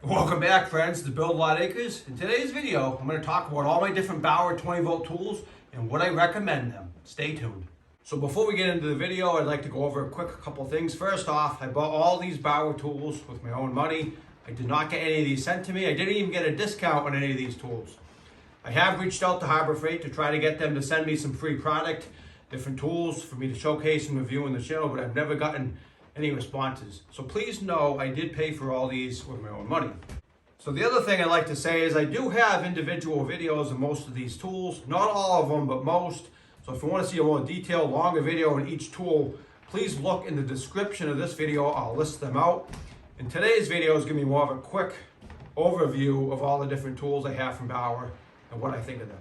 Welcome back, friends, to Build a Lot Acres. In today's video, I'm going to talk about all my different Bauer 20-volt tools and what I recommend them. Stay tuned. So before we get into the video, I'd like to go over a couple things. First off, I bought all these Bauer tools with my own money. I did not get any of these sent to me. I didn't even get a discount on any of these tools. I have reached out to Harbor Freight to try to get them to send me some free product, different tools for me to showcase and review in the channel, but I've never gotten any responses. So please know I did pay for all these with my own money. So the other thing I'd like to say is I do have individual videos of most of these tools, not all of them, but most. So if you want to see a more detailed, longer video on each tool, please look in the description of this video. I'll list them out. And today's video is going to be more of a quick overview of all the different tools I have from Bauer and what I think of them.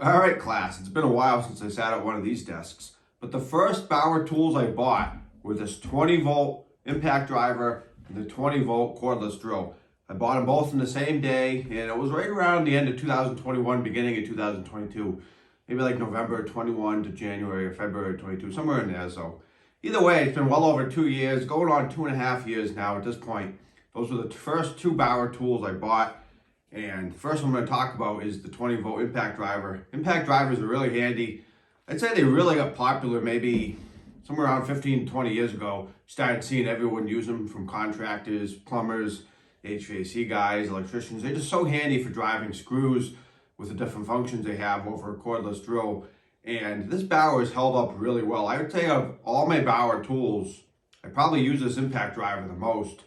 All right, class, it's been a while since I sat at one of these desks, but the first Bauer tools I bought were this 20-volt impact driver and the 20-volt cordless drill. I bought them both in the same day, and it was right around the end of 2021, beginning of 2022. Maybe like November 21 to January or February 22, somewhere in there. So either way, it's been well over 2 years, going on 2.5 years now at this point. Those were the first two Bauer tools I bought. And the first one I'm going to talk about is the 20-volt impact driver. Impact drivers are really handy. I'd say they really got popular maybe somewhere around 15, 20 years ago. Started seeing everyone use them, from contractors, plumbers, HVAC guys, electricians. They're just so handy for driving screws with the different functions they have over a cordless drill. And this Bauer has held up really well. I would say of all my Bauer tools, I probably use this impact driver the most.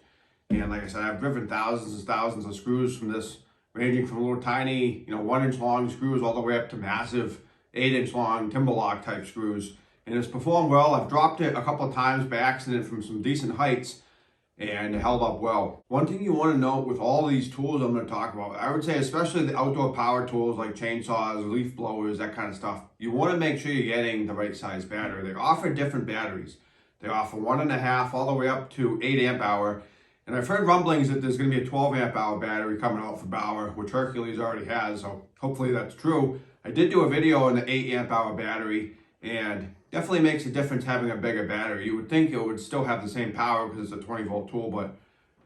And like I said, I've driven thousands and thousands of screws from this, ranging from little tiny, 1-inch long screws all the way up to massive 8-inch long timber lock type screws. And it's performed well. I've dropped it a couple of times by accident from some decent heights, and it held up well. One thing you want to note with all these tools I'm going to talk about, I would say especially the outdoor power tools like chainsaws, leaf blowers, that kind of stuff, you want to make sure you're getting the right size battery. They offer different batteries. They offer 1.5 all the way up to 8 amp hour. And I've heard rumblings that there's going to be a 12 amp hour battery coming out for Bauer, which Hercules already has, so hopefully that's true. I did do a video on the 8 amp hour battery, and definitely makes a difference having a bigger battery. You would think it would still have the same power because it's a 20-volt tool, but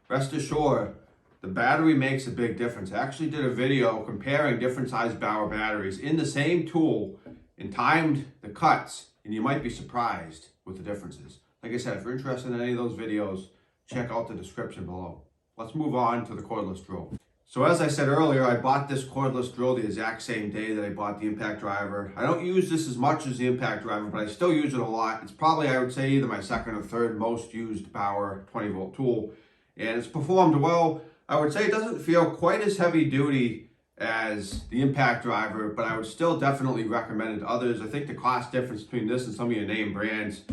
rest assured, the battery makes a big difference. I actually did a video comparing different size Bauer batteries in the same tool and timed the cuts, and you might be surprised with the differences. Like I said, if you're interested in any of those videos, check out the description below. Let's move on to the cordless drill. So as I said earlier, I bought this cordless drill the exact same day that I bought the impact driver. I don't use this as much as the impact driver, but I still use it a lot. It's probably, I would say, either my second or third most used Bauer 20-volt tool. And it's performed well. I would say it doesn't feel quite as heavy duty as the impact driver, but I would still definitely recommend it to others. I think the cost difference between this and some of your name brands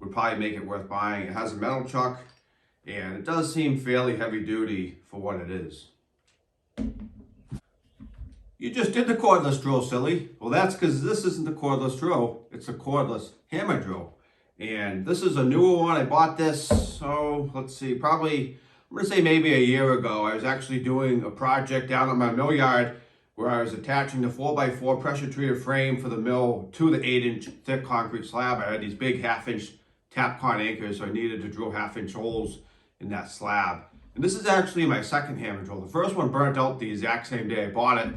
would probably make it worth buying. It has a metal chuck, and it does seem fairly heavy duty for what it is. You just did the cordless drill, silly. Well, that's because this isn't the cordless drill, it's a cordless hammer drill. And this is a newer one. I bought this, so let's see, probably, I'm gonna say maybe a year ago. I was actually doing a project down at my mill yard where I was attaching the 4x4 pressure treated frame for the mill to the 8-inch thick concrete slab. I had these big 1/2-inch Tapcon anchors, so I needed to drill 1/2-inch holes in that slab. And this is actually my second hammer drill. The first one burnt out the exact same day I bought it,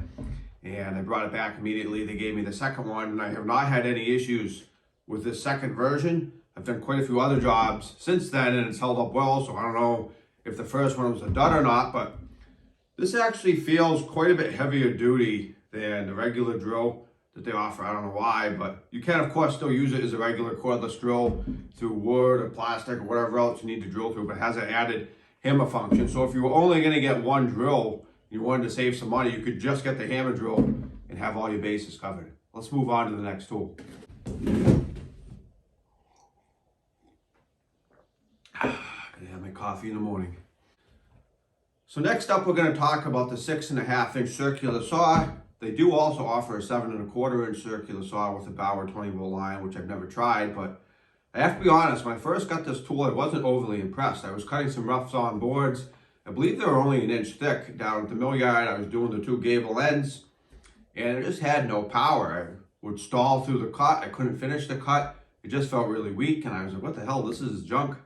and I brought it back immediately. They gave me the second one, and I have not had any issues with this second version. I've done quite a few other jobs since then, and it's held up well, so I don't know if the first one was a dud or not, but this actually feels quite a bit heavier duty than the regular drill that they offer. I don't know why, but you can, of course, still use it as a regular cordless drill through wood or plastic or whatever else you need to drill through, but it has an added hammer function. So if you were only going to get one drill, you wanted to save some money, you could just get the hammer drill and have all your bases covered. Let's move on to the next tool. Gotta have my coffee in the morning. So next up, we're going to talk about the 6.5-inch circular saw. They do also offer a 7.25-inch circular saw with a Bauer 20-volt line, which I've never tried, but I have to be honest, when I first got this tool, I wasn't overly impressed. I was cutting some rough sawn boards. I believe they were only 1 inch thick down at the mill yard. I was doing the 2 gable ends, and it just had no power. I would stall through the cut. I couldn't finish the cut. It just felt really weak, and I was like, what the hell, this is junk.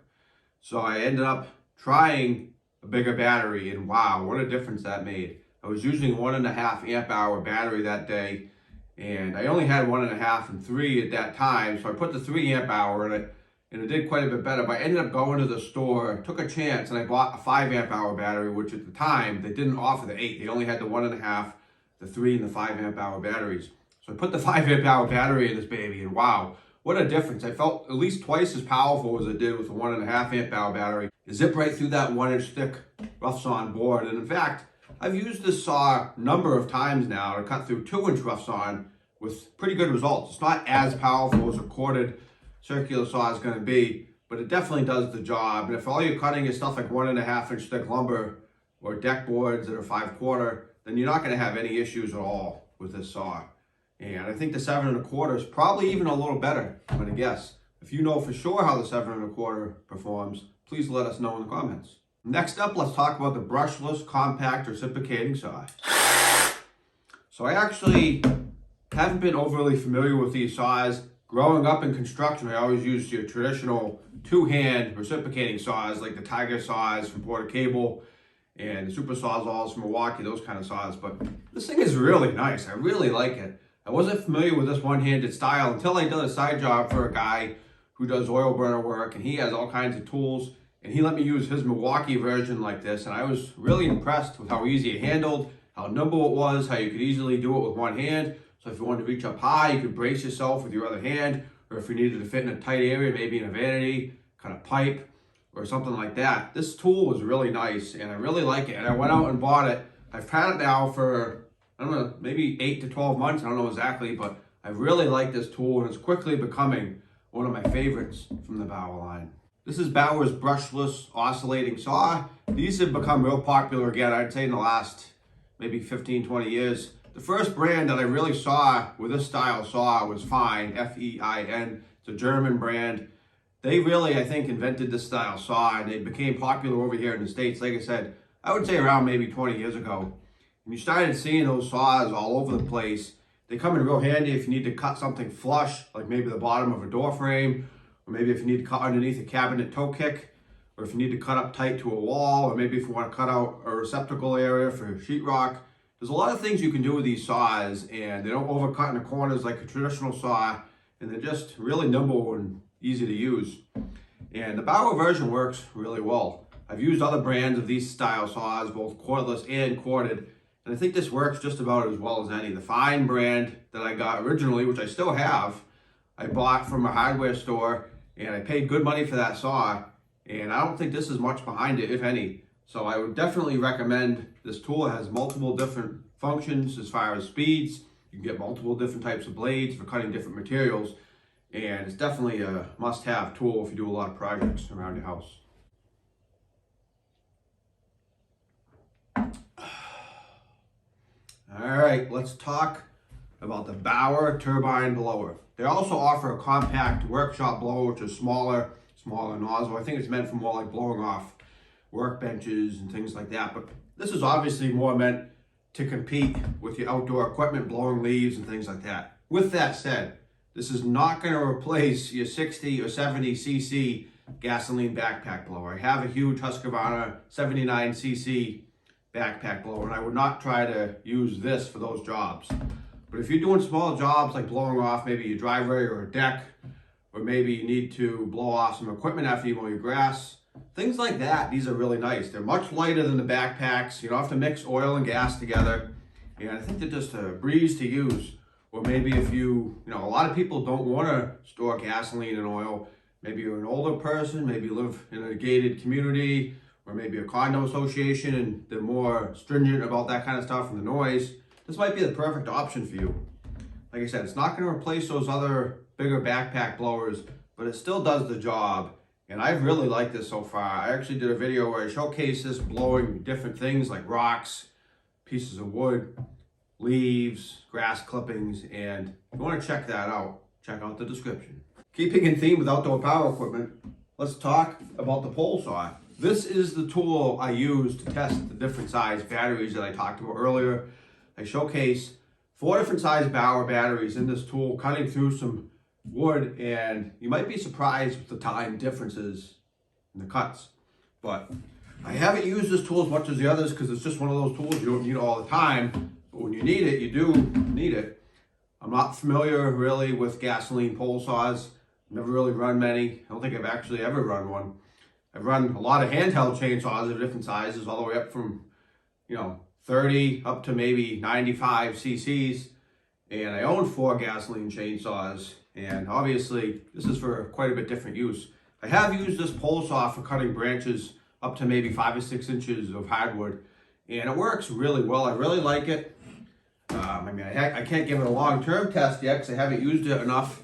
So I ended up trying a bigger battery, and wow, what a difference that made. I was using 1.5 amp hour battery that day, and I only had 1.5 and 3 at that time, so I put the 3 amp hour in it, and it did quite a bit better. But I ended up going to the store, took a chance, and I bought a 5 amp hour battery, which at the time they didn't offer the 8. They only had the 1.5, the 3, and the 5 amp hour batteries. So I put the 5 amp hour battery in this baby, and wow, what a difference. I felt at least twice as powerful as I did with the 1.5 amp hour battery. It zipped right through that 1-inch thick rough sawn board, and in fact, I've used this saw a number of times now to cut through 2-inch rough sawn with pretty good results. It's not as powerful as a corded circular saw is going to be, but it definitely does the job. And if all you're cutting is stuff like 1.5-inch thick lumber or deck boards that are 5/4, then you're not going to have any issues at all with this saw. And I think the 7 1/4 is probably even a little better, I'm going to guess. If you know for sure how the 7 1/4 performs, please let us know in the comments. Next up, let's talk about the brushless compact reciprocating saw. So I actually haven't been overly familiar with these saws. Growing up in construction, I always used your traditional 2-hand reciprocating saws like the Tiger saws from Porter Cable and the Super Sawzalls from Milwaukee, those kind of saws. But this thing is really nice. I really like it. I wasn't familiar with this one-handed style until I did a side job for a guy who does oil burner work, and he has all kinds of tools, and he let me use his Milwaukee version like this, and I was really impressed with how easy it handled, how nimble it was, how you could easily do it with one hand. So if you wanted to reach up high, you could brace yourself with your other hand, or if you needed to fit in a tight area, maybe in a vanity, kind of pipe, or something like that. This tool was really nice, and I really like it, and I went out and bought it. I've had it now for, I don't know, maybe 8 to 12 months, I don't know exactly, but I really like this tool, and it's quickly becoming one of my favorites from the Bauer line. This is Bauer's brushless oscillating saw. These have become real popular again, I'd say in the last maybe 15, 20 years. The first brand that I really saw with this style saw was Fein, F-E-I-N. It's a German brand. They really, I think, invented this style saw, and they became popular over here in the States. Like I said, I would say around maybe 20 years ago. And you started seeing those saws all over the place. They come in real handy if you need to cut something flush, like maybe the bottom of a door frame, or maybe if you need to cut underneath a cabinet toe kick, or if you need to cut up tight to a wall, or maybe if you want to cut out a receptacle area for sheetrock. There's a lot of things you can do with these saws, and they don't overcut in the corners like a traditional saw, and they're just really nimble and easy to use. And the Bauer version works really well. I've used other brands of these style saws, both cordless and corded, and I think this works just about as well as any. The Fein brand that I got originally, which I still have, I bought from a hardware store, and I paid good money for that saw, and I don't think this is much behind it, if any. So I would definitely recommend this tool. It has multiple different functions as far as speeds. You can get multiple different types of blades for cutting different materials, and it's definitely a must-have tool if you do a lot of projects around your house. All right, let's talk about the Bauer turbine blower. They also offer a compact workshop blower, which is smaller nozzle. I think it's meant for more like blowing off workbenches and things like that. But this is obviously more meant to compete with your outdoor equipment, blowing leaves and things like that. With that said, this is not going to replace your 60 or 70 cc gasoline backpack blower. I have a huge Husqvarna 79 cc backpack blower, and I would not try to use this for those jobs. But if you're doing small jobs like blowing off maybe your driveway or a deck, or maybe you need to blow off some equipment after you mow your grass, things like that, these are really nice. They're much lighter than the backpacks. You don't have to mix oil and gas together. And I think they're just a breeze to use. Or maybe if you know, a lot of people don't want to store gasoline and oil. Maybe you're an older person, maybe you live in a gated community, or maybe a condo association, and they're more stringent about that kind of stuff and the noise. This might be the perfect option for you. Like I said, it's not going to replace those other bigger backpack blowers, but it still does the job. And I've really liked this so far. I actually did a video where I showcased this blowing different things like rocks, pieces of wood, leaves, grass clippings, and if you want to check that out, check out the description. Keeping in theme with outdoor power equipment, let's talk about the pole saw. This is the tool I use to test the different size batteries that I talked about earlier. I showcase 4 different size Bauer batteries in this tool, cutting through some wood, and you might be surprised with the time differences in the cuts. But I haven't used this tool as much as the others because it's just one of those tools you don't need all the time. But when you need it, you do need it. I'm not familiar really with gasoline pole saws. Never really run many. I don't think I've actually ever run one. I've run a lot of handheld chainsaws of different sizes, all the way up from, 30 up to maybe 95 cc's. And I own 4 gasoline chainsaws. And obviously, this is for quite a bit different use. I have used this pole saw for cutting branches up to maybe 5 or 6 inches of hardwood. And it works really well. I really like it. I can't give it a long-term test yet because I haven't used it enough.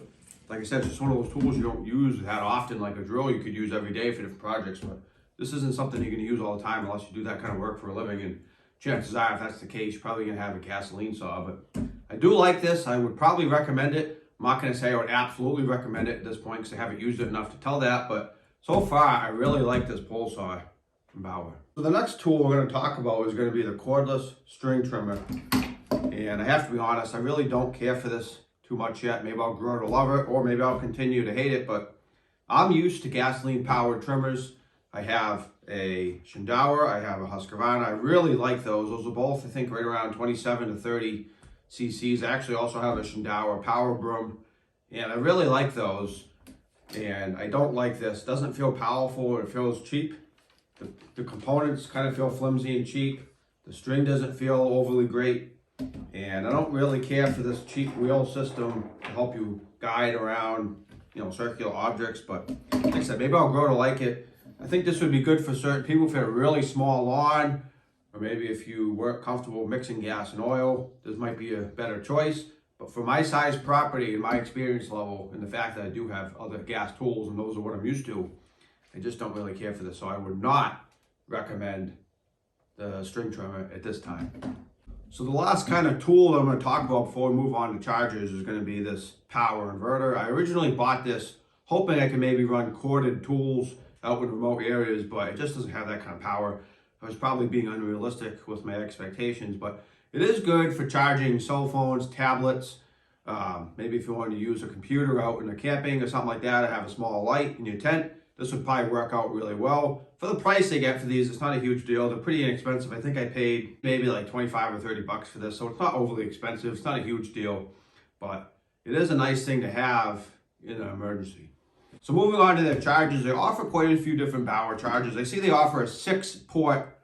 Like I said, it's just one of those tools you don't use that often, like a drill you could use every day for different projects. But this isn't something you're going to use all the time unless you do that kind of work for a living. And chances are, if that's the case, you're probably going to have a gasoline saw. But I do like this. I would probably recommend it. I'm not going to say I would absolutely recommend it at this point because I haven't used it enough to tell that. But so far, I really like this pole saw from Bauer. So the next tool we're going to talk about is going to be the cordless string trimmer. And I have to be honest, I really don't care for this too much yet. Maybe I'll grow to love it, or maybe I'll continue to hate it, but I'm used to gasoline powered trimmers. I have a Bauer, I have a Husqvarna. I really like those. Those are both, I think, right around 27 to 30 cc's. I actually also have a Bauer power broom, and I really like those. And I don't like this. It doesn't feel powerful, it feels cheap. The components kind of feel flimsy and cheap. The string doesn't feel overly great. And I don't really care for this cheap wheel system to help you guide around, circular objects. But like I said, maybe I'll grow to like it. I think this would be good for certain people if you have a really small lawn, or maybe if you weren't comfortable mixing gas and oil, this might be a better choice. But for my size property and my experience level, and the fact that I do have other gas tools and those are what I'm used to, I just don't really care for this. So I would not recommend the string trimmer at this time. So the last kind of tool that I'm going to talk about before we move on to chargers is going to be this power inverter. I originally bought this hoping I could maybe run corded tools out in remote areas, but it just doesn't have that kind of power. I was probably being unrealistic with my expectations, but it is good for charging cell phones, tablets. Maybe if you want to use a computer out in a camping or something like that, or have a small light in your tent, this would probably work out really well. For the price they get for these, it's not a huge deal. They're pretty inexpensive. I think I paid maybe like 25 or 30 bucks for this, so it's not overly expensive. It's not a huge deal, but it is a nice thing to have in an emergency. So moving on to their chargers, they offer quite a few different Bauer chargers. I see they offer a 6-port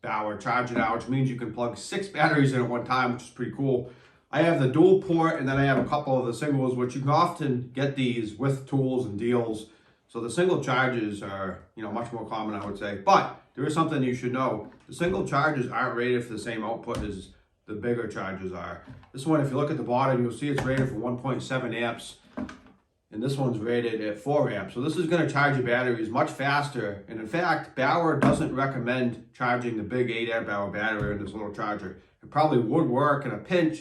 Bauer charger now, which means you can plug 6 batteries in at one time, which is pretty cool. I have the dual port, and then I have a couple of the singles, which you can often get these with tools and deals. So the single charges are, much more common, I would say. But there is something you should know. The single charges aren't rated for the same output as the bigger chargers are. This one, if you look at the bottom, you'll see it's rated for 1.7 amps. And this one's rated at 4 amps. So this is going to charge your batteries much faster. And in fact, Bauer doesn't recommend charging the big 8 amp hour battery in this little charger. It probably would work in a pinch,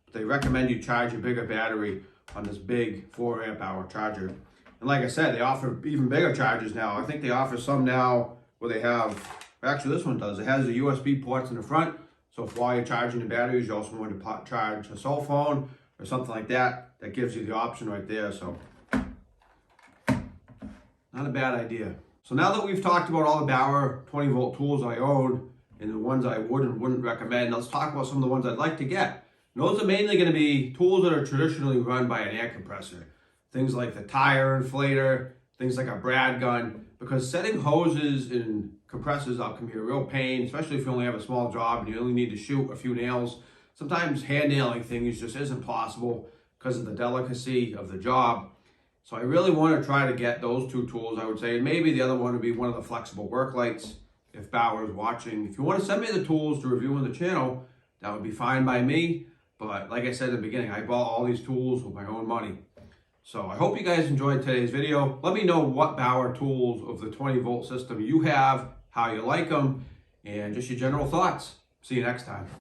but they recommend you charge a bigger battery on this big 4 amp hour charger. And like I said, they offer even bigger chargers now. I think they offer some now where they have, actually this one does, it has the USB ports in the front. So if while you're charging the batteries, you also want to charge a cell phone or something like that, that gives you the option right there. So not a bad idea. So now that we've talked about all the Bauer 20 volt tools I own and the ones I would and wouldn't recommend, let's talk about some of the ones I'd like to get. And those are mainly going to be tools that are traditionally run by an air compressor. Things like the tire inflator, things like a brad gun, because setting hoses and compressors up can be a real pain, especially if you only have a small job and you only need to shoot a few nails. Sometimes hand nailing things just isn't possible because of the delicacy of the job. So I really want to try to get those 2 tools, I would say. And maybe the other one would be one of the flexible work lights if Bauer is watching. If you want to send me the tools to review on the channel, that would be fine by me. But like I said in the beginning, I bought all these tools with my own money. So I hope you guys enjoyed today's video. Let me know what Bauer tools of the 20 volt system you have, how you like them, and just your general thoughts. See you next time.